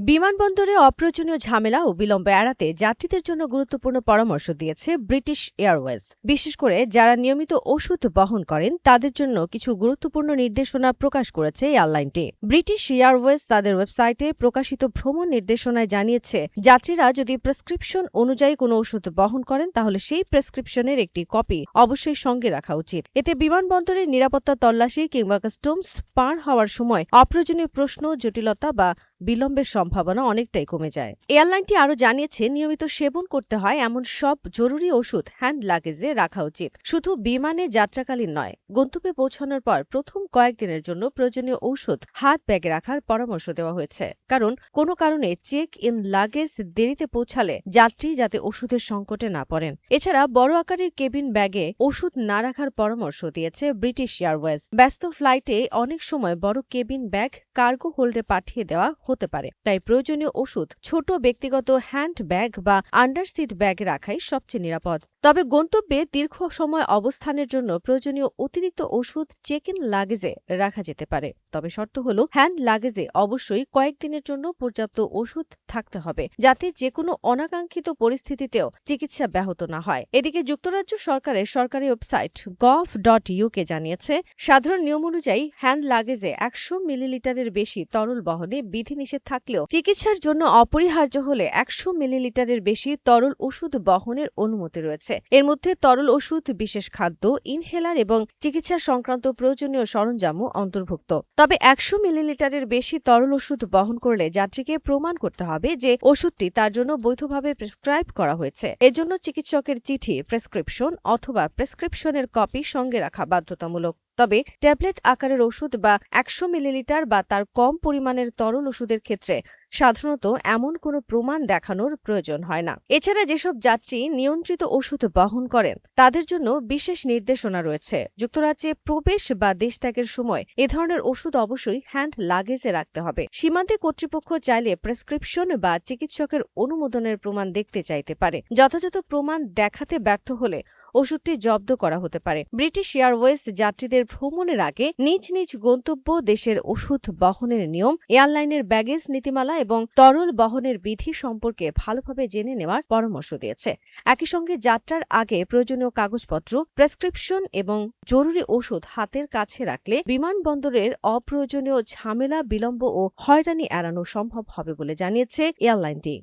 বিমানবন্দরে অপ্রয়োজনীয় ঝামেলা ও বিলম্ব এড়াতে যাত্রীদের জন্য গুরুত্বপূর্ণ পরামর্শ দিয়েছে ব্রিটিশ এয়ারওয়েজ। বিশেষ করে যারা নিয়মিত ওষুধ বহন করেন তাদের জন্য কিছু গুরুত্বপূর্ণ নির্দেশনা প্রকাশ করেছে এয়ারলাইনটি। ব্রিটিশ এয়ারওয়েজ তাদের ওয়েবসাইটে প্রকাশিত ভ্রমণ নির্দেশনায় জানিয়েছে, যাত্রীরা যদি প্রেসক্রিপশন অনুযায়ী কোনো ওষুধ বহন করেন তাহলে সেই প্রেসক্রিপশনের একটি কপি অবশ্যই সঙ্গে রাখা উচিত। এতে বিমানবন্দরের নিরাপত্তা তল্লাশি কিংবা কাস্টমস পার হওয়ার সময় অপ্রয়োজনীয় প্রশ্ন, জটিলতা বা বিলম্বের সম্ভাবনা অনেকটাই কমে যায়। এয়ারলাইনটি আরও জানিয়েছে, নিয়মিত সেবন করতে হয় এমন সব জরুরি ওষুধ হ্যান্ড লাগেজে রাখা উচিত। শুধু বিমানে যাত্রাকালীন নয়, গন্তব্যে পৌঁছানোর পর প্রথম কয়েকদিনের জন্য প্রয়োজনীয় ঔষধ হাত ব্যাগে রাখার পরামর্শ দেওয়া হয়েছে, কারণ কোনো কারণে চেক ইন লাগেজ দেরিতে পৌঁছালে যাত্রী যাতে ওষুধের সংকটে না পড়েন। এছাড়া বড় আকারের কেবিন ব্যাগে ওষুধ না রাখার পরামর্শ দিয়েছে ব্রিটিশ এয়ারওয়েজ। ব্যস্ত ফ্লাইটে অনেক সময় বড় কেবিন ব্যাগ কার্গো হোল্ডে পাঠিয়ে দেওয়া হতে পারে, তাই প্রয়োজনীয় ওষুধ ছোট ব্যক্তিগত হ্যান্ড ব্যাগ বা আন্ডার সিট ব্যাগে রাখাই সবচেয়ে নিরাপদ। তবে গন্তব্যে দীর্ঘ সময় অবস্থানের জন্য প্রয়োজনীয় অতিরিক্ত ওষুধ চেক ইন লাগেজে রাখা যেতে পারে, তবে শর্ত হল হ্যান্ড লাগেজে অবশ্যই কয়েকদিনের জন্য পর্যাপ্ত ওষুধ থাকতে হবে, যাতে যে কোনো অনাকাঙ্ক্ষিত পরিস্থিতিতেও চিকিৎসা ব্যাহত না হয়। এদিকে যুক্তরাজ্য সরকারের সরকারি ওয়েবসাইট gov.uk জানিয়েছে, সাধারণ নিয়ম অনুযায়ী হ্যান্ড লাগেজে 100 মিলিলিটারের বেশি তরল বহনে বিধিনিষেধ থাকলেও চিকিৎসার জন্য অপরিহার্য হলে 100 মিলিলিটারের বেশি তরল ওষুধ বহনের অনুমতি রয়েছে। এর মধ্যে তরল ওষুধ, বিশেষ খাদ্য, ইনহেলার এবং চিকিৎসা সংক্রান্ত প্রয়োজনীয় সরঞ্জামও অন্তর্ভুক্ত। তবে 100 মিলিলিটারের বেশি তরল ওষুধ বহন করলে যাত্রীকে প্রমাণ করতে হবে যে ওষুধটি তার জন্য বৈধভাবে প্রেসক্রাইব করা হয়েছে। এজন্য চিকিৎসকের চিঠি, প্রেসক্রিপশন অথবা প্রেসক্রিপশনের কপি সঙ্গে রাখা বাধ্যতামূলক। তবে ট্যাবলেট আকারের ওষুধ বা 100 মিলিলিটার বা তার কম পরিমাণের তরল ওষুধের ক্ষেত্রে সাধারণত এমন কোনো প্রমাণ দেখানোর প্রয়োজন হয় না। এছাড়া যেসব যাত্রী নিয়ন্ত্রিত ওষুধ বহন করেন তাদের জন্য বিশেষ নির্দেশনা রয়েছে। যুক্তরাজ্যে প্রবেশ বা দেশ ত্যাগের সময় এ ধরনের ওষুধ অবশ্যই হ্যান্ড লাগেজে রাখতে হবে। সীমান্তে কর্তৃপক্ষ চাইলে প্রেসক্রিপশন বা চিকিৎসকের অনুমোদনের প্রমাণ দেখতে চাইতে পারে। যথাযথ প্রমাণ দেখাতে ব্যর্থ হলে ওষুধটি জব্দ করা হতে পারে। ব্রিটিশ এয়ারওয়েজ যাত্রীদের ভ্রমণের আগে নিজ নিজ গন্তব্য দেশের ওষুধ বহনের নিয়ম, এয়ারলাইনের ব্যাগেজ নীতিমালা এবং তরল বহনের বিধি সম্পর্কে ভালোভাবে জেনে নেওয়ার পরামর্শ দিয়েছে। একই সঙ্গে যাত্রার আগে প্রয়োজনীয় কাগজপত্র, প্রেসক্রিপশন এবং জরুরি ওষুধ হাতের কাছে রাখলে বিমানবন্দরের অপ্রয়োজনীয় ঝামেলা, বিলম্ব ও হয়রানি এড়ানো সম্ভব হবে বলে জানিয়েছে এয়ারলাইনটি।